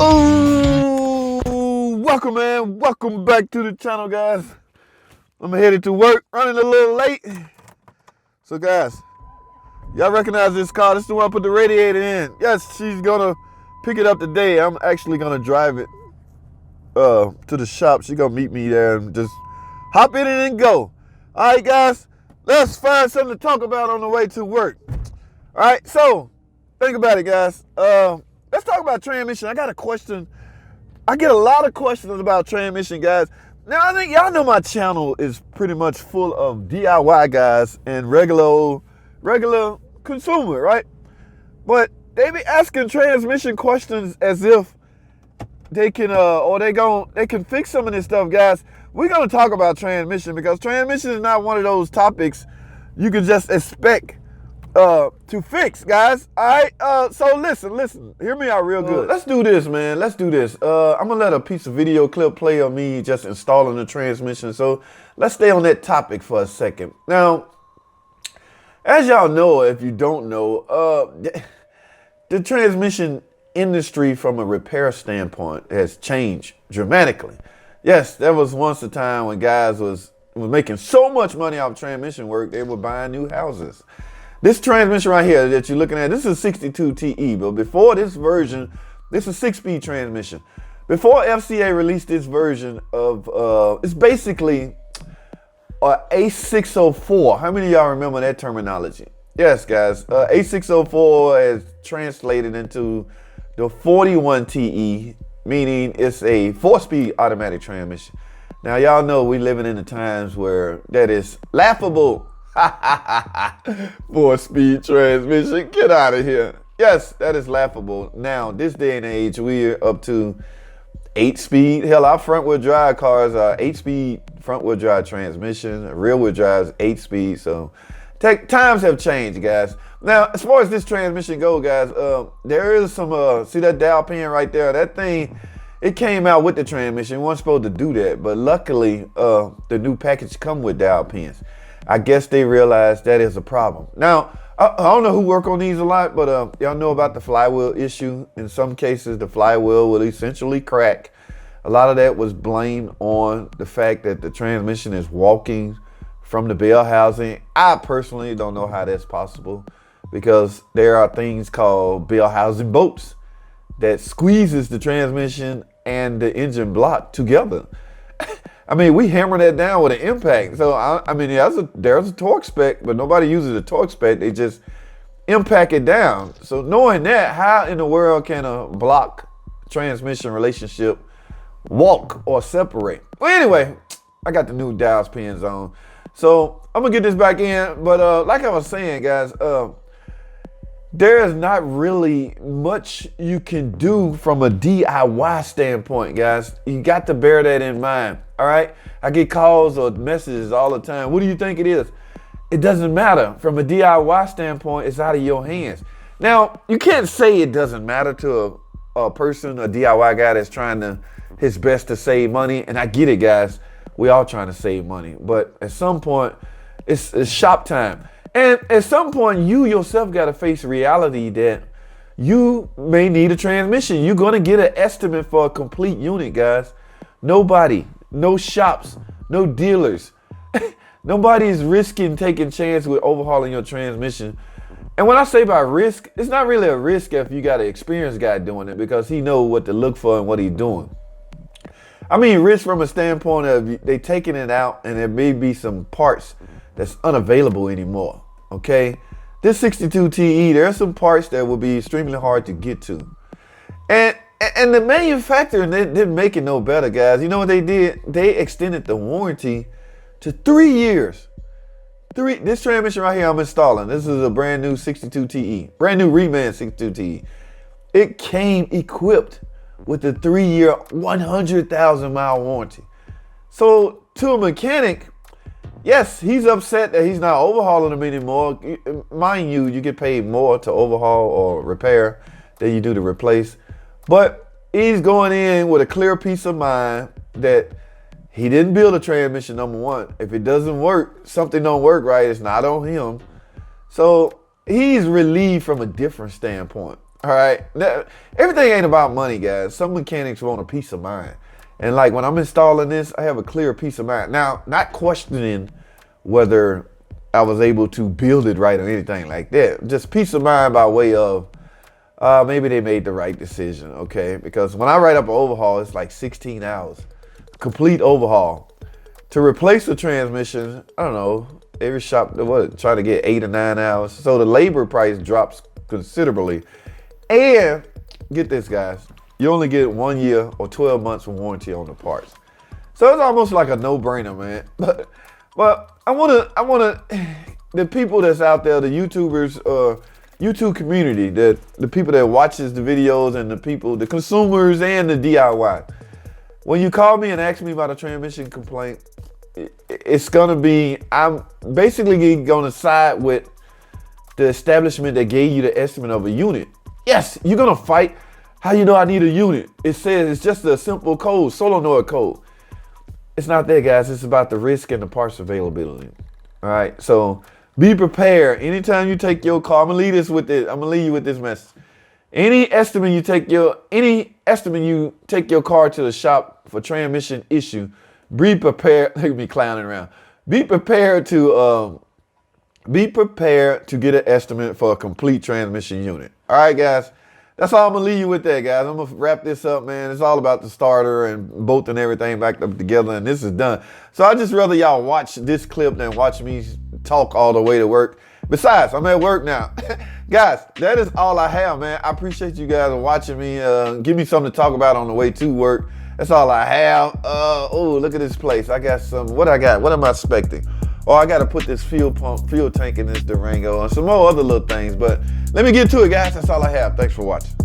Oh, welcome, man. Welcome back to the channel, guys. I'm headed to work, running a little late. So, guys, y'all recognize this car? This is the one I put the radiator in. Yes, she's gonna pick it up today. I'm actually gonna drive it to the shop. She's gonna meet me there and just hop in it and go. All right, guys, let's find something to talk about on the way to work. All right, so think about it, guys. Let's talk about transmission. I got a question. I get a lot of questions about transmission, guys. Now, I think y'all know my channel is pretty much full of DIY guys and regular consumer, right? But they be asking transmission questions as if they can they can fix some of this stuff, guys. We're gonna talk about transmission because transmission is not one of those topics you can just expect to fix, guys. All right, so listen, hear me out real good. Let's do this, man. Let's do this. I'm gonna let a piece of video clip play of me just installing the transmission. So let's stay on that topic for a second. Now, as y'all know, if you don't know, the transmission industry from a repair standpoint has changed dramatically. Yes, there was once a time when guys was making so much money off transmission work, they were buying new houses. This transmission right here that you're looking at, this is a 62 TE, but before this version, this is a 6-speed transmission. Before FCA released this version of, it's basically a A604. How many of y'all remember that terminology? Yes, guys, A604 is translated into the 41 TE, meaning it's a 4-speed automatic transmission. Now, y'all know we living in the times where that is laughable. 4-speed transmission, get out of here. Yes, that is laughable. Now, this day and age, we're up to 8-speed. Hell, our front-wheel drive cars are 8-speed front-wheel drive transmission. Rear-wheel drive is 8-speed. So times have changed, guys. Now, as far as this transmission goes, guys, there is some, see that dial pin right there? That thing, it came out with the transmission. It wasn't supposed to do that, but luckily, the new package come with dial pins. I guess they realized that is a problem. Now, I don't know who work on these a lot, but y'all know about the flywheel issue. In some cases, the flywheel will essentially crack. A lot of that was blamed on the fact that the transmission is walking from the bell housing. I personally don't know how that's possible because there are things called bell housing bolts that squeezes the transmission and the engine block together. I mean, we hammer that down with an impact. So, I mean, there's a torque spec, but nobody uses a torque spec. They just impact it down. So knowing that, how in the world can a block transmission relationship walk or separate? Well, anyway, I got the new dials pins on. So I'm going to get this back in. But like I was saying, guys, there is not really much you can do from a DIY standpoint, guys. You got to bear that in mind, all right? I get calls or messages all the time. What do you think it is? It doesn't matter. From a DIY standpoint, it's out of your hands. Now, you can't say it doesn't matter to a person, a DIY guy that's trying his best to save money. And I get it, guys. We all trying to save money. But at some point, it's shop time. And at some point, you yourself got to face reality that you may need a transmission. You're going to get an estimate for a complete unit, guys. Nobody, no shops, no dealers. Nobody is risking taking chance with overhauling your transmission. And when I say by risk, it's not really a risk if you got an experienced guy doing it because he knows what to look for and what he's doing. I mean risk from a standpoint of they taking it out and there may be some parts that's unavailable anymore, okay? This 62 TE, there are some parts that will be extremely hard to get to. And the manufacturer didn't make it no better, guys. You know what they did? They extended the warranty to 3 years. This transmission right here I'm installing, this is a brand new 62 TE, brand new reman 62 TE. It came equipped with a 3-year, 100,000 mile warranty. So to a mechanic, yes, he's upset that he's not overhauling them anymore. Mind you, you get paid more to overhaul or repair than you do to replace. But he's going in with a clear peace of mind that he didn't build a transmission, number one. If it doesn't work, something don't work right, it's not on him. So he's relieved from a different standpoint. All right. Now, everything ain't about money, guys. Some mechanics want a peace of mind. And like when I'm installing this, I have a clear peace of mind. Now, not questioning whether I was able to build it right or anything like that. Just peace of mind by way of maybe they made the right decision, okay? Because when I write up an overhaul, it's like 16 hours. Complete overhaul. To replace the transmission, I don't know, every shop trying to get 8 or 9 hours. So the labor price drops considerably. And get this, guys, you only get 1 year or 12 months of warranty on the parts. So it's almost like a no-brainer, man. But I wanna, the people that's out there, the YouTubers, YouTube community, the people that watches the videos and the people, the consumers and the DIY. When you call me and ask me about a transmission complaint, it's gonna be, I'm basically gonna side with the establishment that gave you the estimate of a unit. Yes, you're gonna fight. How you know I need a unit? It says it's just a simple code, solenoid code. It's not that, guys. It's about the risk and the parts availability. All right, so be prepared. Anytime you take your car, I'm gonna leave you with this message. Any estimate you take your car to the shop for transmission issue, be prepared. Look at me clowning around. Be prepared to get an estimate for a complete transmission unit. All right, guys. That's all I'm gonna leave you with that, guys. I'm gonna wrap this up, man. It's all about the starter and bolting everything back up together, and this is done. So I just rather y'all watch this clip than watch me talk all the way to work. Besides, I'm at work now. Guys, that is all I have, man. I appreciate you guys watching me. Give me something to talk about on the way to work. That's all I have. Oh, look at this place. I got some, what I got? What am I expecting? Oh, I got to put this fuel tank in this Durango and some more other little things. But let me get to it, guys. That's all I have. Thanks for watching.